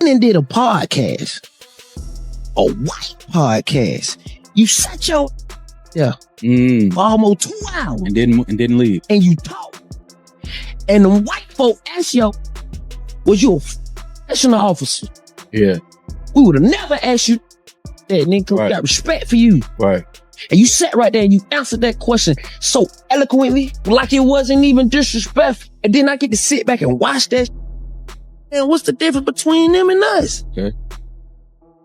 went and did a podcast, a white podcast. You sat your for almost 2 hours and didn't leave. and you talk. And the white folk asked you, was you a professional officer? Yeah. We would have never asked you that, nigga. We Right. got respect for you. Right. And you sat right there and you answered that question so eloquently, like it wasn't even disrespectful. And then I get to sit back and watch that. And what's the difference between them and us? Okay.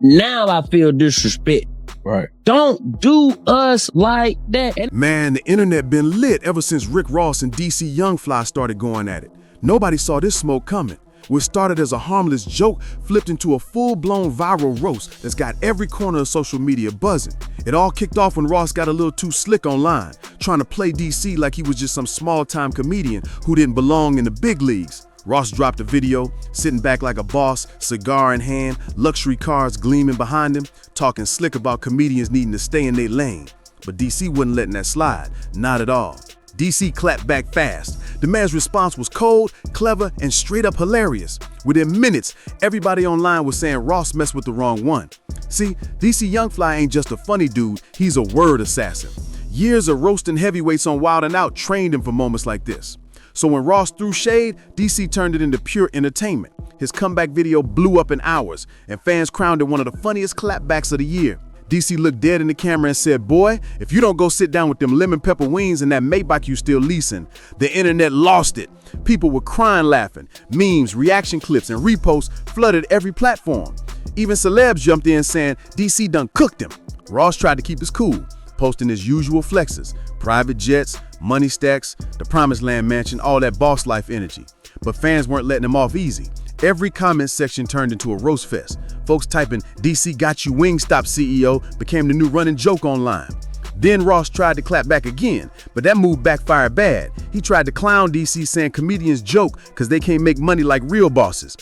Now I feel disrespect. Right. Don't do us like that. And Man, the internet been lit ever since Rick Ross and DC Young Fly started going at it. Nobody saw this smoke coming. What started as a harmless joke flipped into a full-blown viral roast that's got every corner of social media buzzing. It all kicked off when Ross got a little too slick online, trying to play DC like he was just some small-time comedian who didn't belong in the big leagues. Ross dropped a video, sitting back like a boss, cigar in hand, luxury cars gleaming behind him, talking slick about comedians needing to stay in their lane. But DC wasn't letting that slide, not at all. DC clapped back fast. The man's response was cold, clever, and straight up hilarious. Within minutes, everybody online was saying Ross messed with the wrong one. See, DC Youngfly ain't just a funny dude, he's a word assassin. Years of roasting heavyweights on Wild 'N Out trained him for moments like this. So when Ross threw shade, DC turned it into pure entertainment. His comeback video blew up in hours, and fans crowned it one of the funniest clapbacks of the year. DC looked dead in the camera and said, boy, if you don't go sit down with them lemon pepper wings and that Maybach you still leasing, the internet lost it. People were crying laughing. Memes, reaction clips, and reposts flooded every platform. Even celebs jumped in saying DC done cooked him. Ross tried to keep his cool, posting his usual flexes, private jets, money stacks, the Promised Land mansion, all that boss life energy. But fans weren't letting him off easy. Every comment section turned into a roast fest. Folks typing, DC got you Wingstop CEO became the new running joke online. Then Ross tried to clap back again, but that move backfired bad. He tried to clown DC saying comedians joke because they can't make money like real bosses.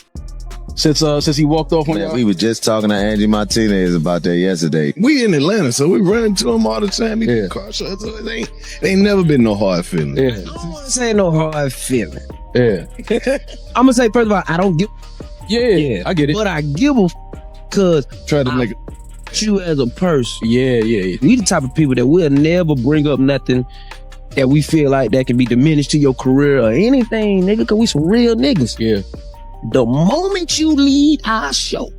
Since he walked off on Yeah, we were just talking to Angie Martinez about that yesterday. We in Atlanta, so we run into him all the time. He do car shows, so it ain't never been no hard feeling. Yeah. I don't want to say no hard feeling. Yeah. I'm going to say, first of all, I don't give. Yeah, I get it. But I give a because Try to make it. you as a person. Yeah. We the type of people that will never bring up nothing that we feel like that can be diminished to your career or anything, nigga, because we some real niggas. Yeah. The moment you leave our show.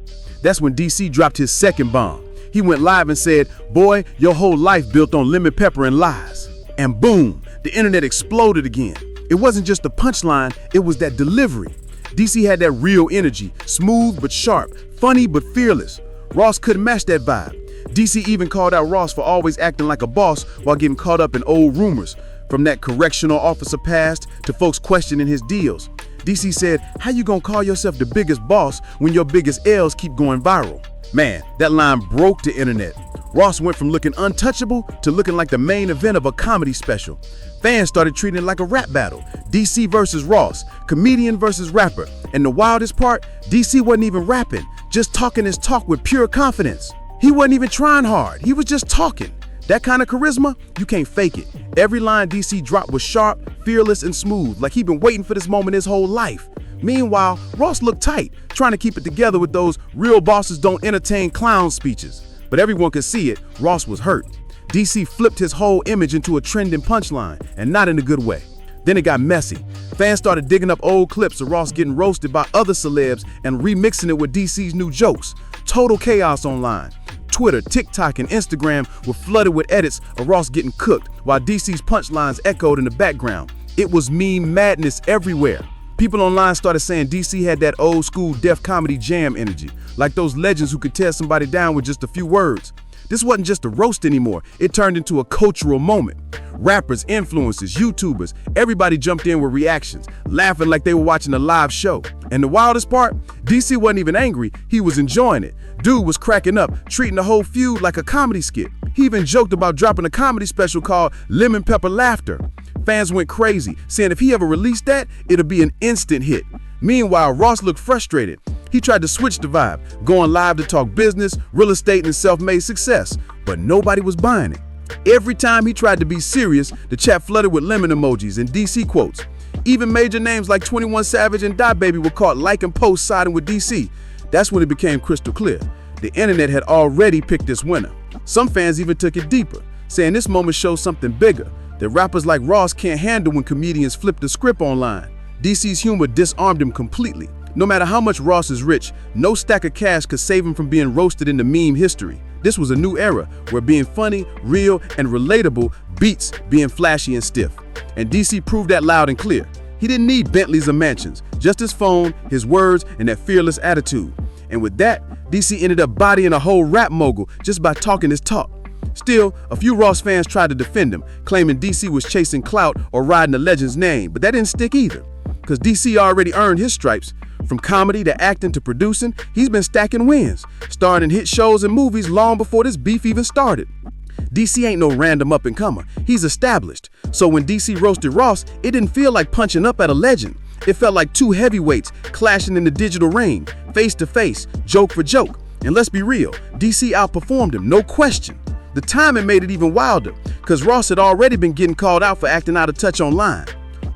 That's when DC dropped his second bomb. He went live and said, boy, your whole life built on lemon pepper and lies. And boom, the internet exploded again. It wasn't just the punchline, it was that delivery. DC had that real energy, smooth but sharp, funny but fearless. Ross couldn't match that vibe. DC even called out Ross for always acting like a boss while getting caught up in old rumors, from that correctional officer past to folks questioning his deals. DC said, how you gonna call yourself the biggest boss when your biggest L's keep going viral? Man, that line broke the internet. Ross went from looking untouchable to looking like the main event of a comedy special. Fans started treating it like a rap battle. DC versus Ross, comedian versus rapper. And the wildest part, DC wasn't even rapping, just talking his talk with pure confidence. He wasn't even trying hard, he was just talking. That kind of charisma, you can't fake it. Every line DC dropped was sharp, fearless, and smooth, like he'd been waiting for this moment his whole life. Meanwhile, Ross looked tight, trying to keep it together with those real bosses don't entertain clown speeches. But everyone could see it, Ross was hurt. DC flipped his whole image into a trending punchline, and not in a good way. Then it got messy. Fans started digging up old clips of Ross getting roasted by other celebs and remixing it with DC's new jokes. Total chaos online. Twitter, TikTok, and Instagram were flooded with edits of Ross getting cooked, while DC's punchlines echoed in the background. It was meme madness everywhere. People online started saying DC had that old school Def Comedy Jam energy, like those legends who could tear somebody down with just a few words. This wasn't just a roast anymore, it turned into a cultural moment. Rappers, influencers, YouTubers, everybody jumped in with reactions, laughing like they were watching a live show. And the wildest part, DC wasn't even angry, he was enjoying it. Dude was cracking up, treating the whole feud like a comedy skit. He even joked about dropping a comedy special called Lemon Pepper Laughter. Fans went crazy, saying if he ever released that, it'll be an instant hit. Meanwhile, Ross looked frustrated. He tried to switch the vibe, going live to talk business, real estate, and self-made success, but nobody was buying it. Every time he tried to be serious, the chat flooded with lemon emojis and DC quotes. Even major names like 21 Savage and Die Baby were caught liking posts siding with DC. That's when it became crystal clear. The internet had already picked this winner. Some fans even took it deeper, saying this moment shows something bigger, that rappers like Ross can't handle when comedians flip the script online. DC's humor disarmed him completely. No matter how much Ross is rich, no stack of cash could save him from being roasted into meme history. This was a new era where being funny, real, and relatable beats being flashy and stiff. And DC proved that loud and clear. He didn't need Bentleys or mansions, just his phone, his words, and that fearless attitude. And with that, DC ended up bodying a whole rap mogul just by talking his talk. Still, a few Ross fans tried to defend him, claiming DC was chasing clout or riding a legend's name, but that didn't stick either. Because DC already earned his stripes. From comedy to acting to producing, he's been stacking wins, starring in hit shows and movies long before this beef even started. DC ain't no random up-and-comer, he's established. So when DC roasted Ross, it didn't feel like punching up at a legend. It felt like two heavyweights clashing in the digital ring, face to face, joke for joke. And let's be real, DC outperformed him, no question. The timing made it even wilder, because Ross had already been getting called out for acting out of touch online.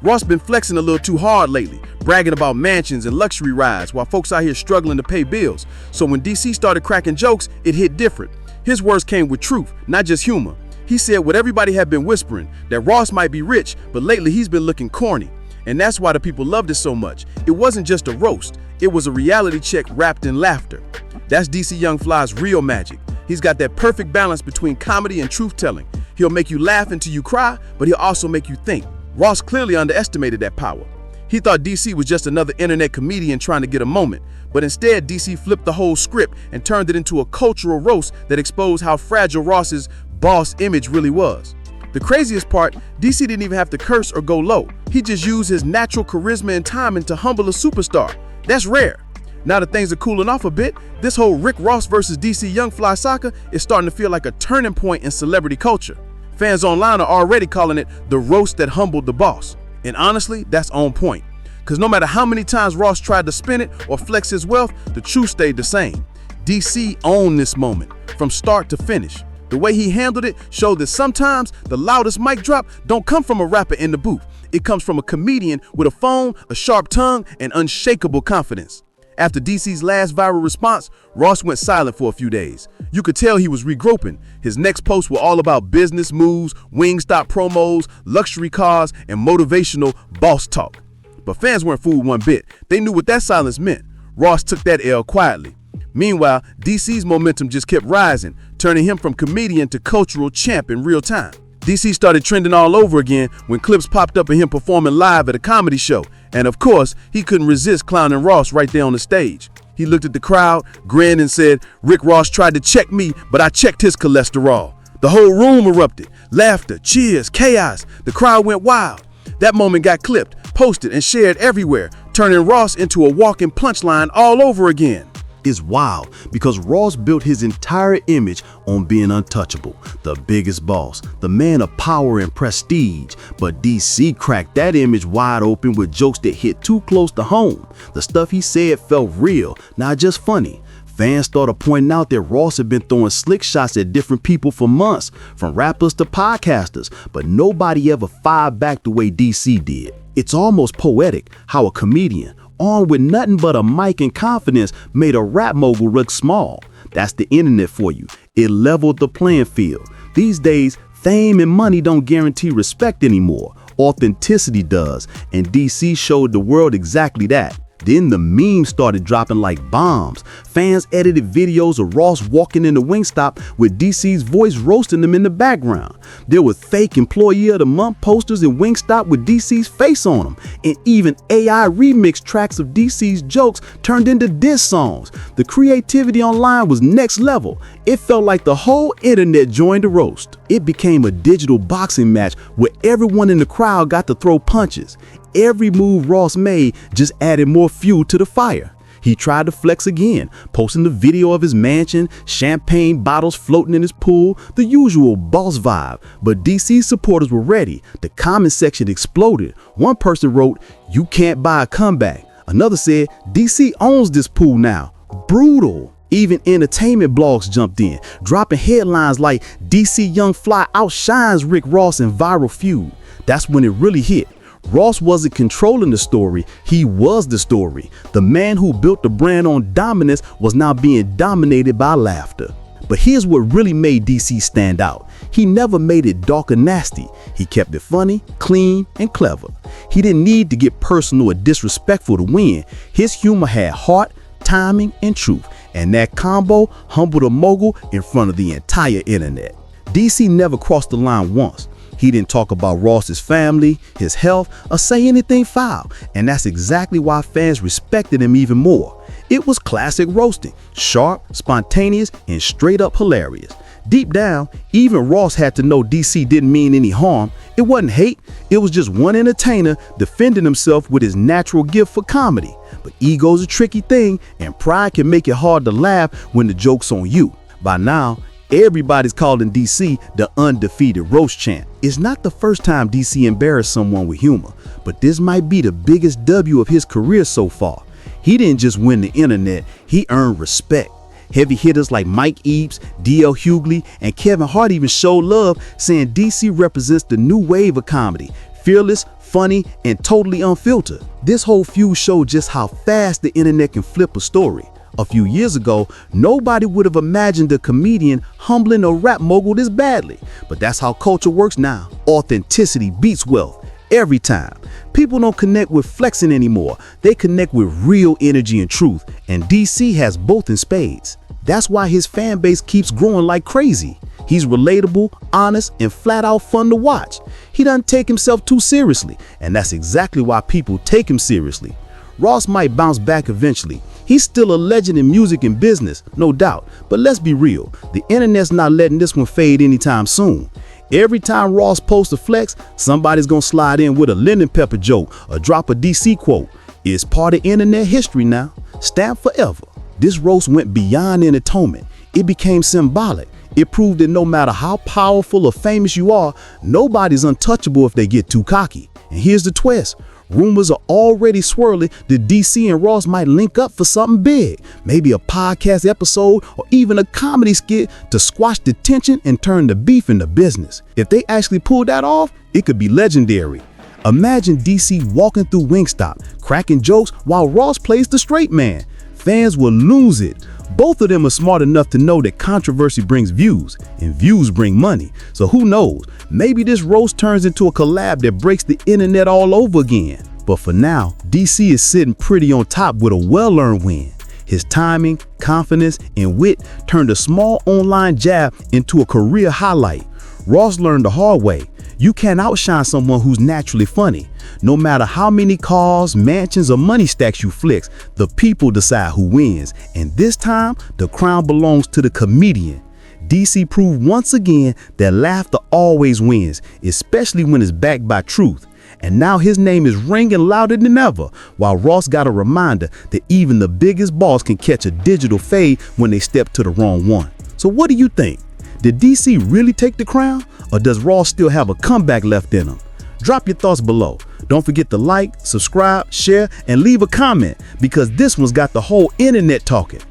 Ross been flexing a little too hard lately, bragging about mansions and luxury rides while folks out here struggling to pay bills. So when DC started cracking jokes, it hit different. His words came with truth, not just humor. He said what everybody had been whispering, that Ross might be rich, but lately he's been looking corny. And that's why the people loved it so much. It wasn't just a roast, it was a reality check wrapped in laughter. That's DC Young Fly's real magic. He's got that perfect balance between comedy and truth-telling. He'll make you laugh until you cry, but he'll also make you think. Ross clearly underestimated that power. He thought DC was just another internet comedian trying to get a moment, but instead DC flipped the whole script and turned it into a cultural roast that exposed how fragile Ross's boss image really was. The craziest part, DC didn't even have to curse or go low. He just used his natural charisma and timing to humble a superstar. That's rare. Now that things are cooling off a bit, this whole Rick Ross versus DC Young Fly saga is starting to feel like a turning point in celebrity culture. Fans online are already calling it the roast that humbled the boss. And honestly, that's on point. Because no matter how many times Ross tried to spin it or flex his wealth, the truth stayed the same. DC owned this moment, from start to finish. The way he handled it showed that sometimes the loudest mic drop don't come from a rapper in the booth. It comes from a comedian with a phone, a sharp tongue, and unshakable confidence. After DC's last viral response, Ross went silent for a few days. You could tell he was regrouping. His next posts were all about business moves, Wingstop promos, luxury cars, and motivational boss talk. But fans weren't fooled one bit. They knew what that silence meant. Ross took that L quietly. Meanwhile, DC's momentum just kept rising, turning him from comedian to cultural champ in real time. DC started trending all over again when clips popped up of him performing live at a comedy show. And of course, he couldn't resist clowning Ross right there on the stage. He looked at the crowd, grinned, and said, "Rick Ross tried to check me, but I checked his cholesterol." The whole room erupted. Laughter, cheers, chaos. The crowd went wild. That moment got clipped, posted, and shared everywhere, turning Ross into a walking punchline all over again. Is wild because Ross built his entire image on being untouchable, the biggest boss, the man of power and prestige. But DC cracked that image wide open with jokes that hit too close to home. The stuff he said felt real, not just funny. Fans started pointing out that Ross had been throwing slick shots at different people for months, from rappers to podcasters, but nobody ever fired back the way DC did. It's almost poetic how a comedian, armed with nothing but a mic and confidence, made a rap mogul look small. That's the internet for you. It leveled the playing field. These days, fame and money don't guarantee respect anymore. Authenticity does, and DC showed the world exactly that. Then the memes started dropping like bombs. Fans edited videos of Ross walking in the Wingstop with DC's voice roasting them in the background. There were fake Employee of the Month posters in Wingstop with DC's face on them, and even AI remix tracks of DC's jokes turned into diss songs. The creativity online was next level. It felt like the whole internet joined the roast. It became a digital boxing match where everyone in the crowd got to throw punches. Every move Ross made just added more fuel to the fire. He tried to flex again, posting the video of his mansion, champagne bottles floating in his pool, the usual boss vibe. But DC supporters were ready. The comment section exploded. One person wrote, "You can't buy a comeback." Another said, "DC owns this pool now." Brutal. Even entertainment blogs jumped in, dropping headlines like DC Young Fly outshines Rick Ross in viral feud. That's when it really hit. Ross wasn't controlling the story, he was the story. The man who built the brand on dominance was now being dominated by laughter. But here's what really made DC stand out. He never made it dark or nasty. He kept it funny, clean, and clever. He didn't need to get personal or disrespectful to win. His humor had heart, timing, and truth. And that combo humbled a mogul in front of the entire internet. DC never crossed the line once. He didn't talk about Ross's family, his health, or say anything foul. And that's exactly why fans respected him even more. It was classic roasting, sharp, spontaneous, and straight up hilarious. Deep down, even Ross had to know DC didn't mean any harm. It wasn't hate, it was just one entertainer defending himself with his natural gift for comedy. But ego's a tricky thing, and pride can make it hard to laugh when the joke's on you. By now, everybody's calling DC the undefeated roast champ. It's not the first time DC embarrassed someone with humor, but this might be the biggest W of his career so far. He didn't just win the internet, he earned respect. Heavy hitters like Mike Epps, D.L. Hughley, and Kevin Hart even showed love, saying DC represents the new wave of comedy, fearless, funny, and totally unfiltered. This whole feud showed just how fast the internet can flip a story. A few years ago, nobody would have imagined a comedian humbling a rap mogul this badly. But that's how culture works now. Authenticity beats wealth every time. People don't connect with flexing anymore. They connect with real energy and truth. And DC has both in spades. That's why his fan base keeps growing like crazy. He's relatable, honest, and flat out fun to watch. He doesn't take himself too seriously. And that's exactly why people take him seriously. Ross might bounce back eventually. He's still a legend in music and business, no doubt. But let's be real, the internet's not letting this one fade anytime soon. Every time Ross posts a flex, somebody's gonna slide in with a lemon pepper joke or drop a DC quote. It's part of internet history now, stamped forever. This roast went beyond entertainment. It became symbolic. It proved that no matter how powerful or famous you are, nobody's untouchable if they get too cocky. And here's the twist. Rumors are already swirling that DC and Ross might link up for something big, maybe a podcast episode or even a comedy skit to squash the tension and turn the beef into business. If they actually pull that off, it could be legendary. Imagine DC walking through Wingstop, cracking jokes while Ross plays the straight man. Fans will lose it. Both of them are smart enough to know that controversy brings views, and views bring money. So who knows, maybe this roast turns into a collab that breaks the internet all over again. But for now, DC is sitting pretty on top with a well-earned win. His timing, confidence, and wit turned a small online jab into a career highlight. Ross learned the hard way. You can't outshine someone who's naturally funny. No matter how many cars, mansions, or money stacks you flex, the people decide who wins. And this time, the crown belongs to the comedian. DC proved once again that laughter always wins, especially when it's backed by truth. And now his name is ringing louder than ever, while Ross got a reminder that even the biggest boss can catch a digital fade when they step to the wrong one. So what do you think? Did DC really take the crown, or does Ross still have a comeback left in him? Drop your thoughts below. Don't forget to like, subscribe, share, and leave a comment, because this one's got the whole internet talking.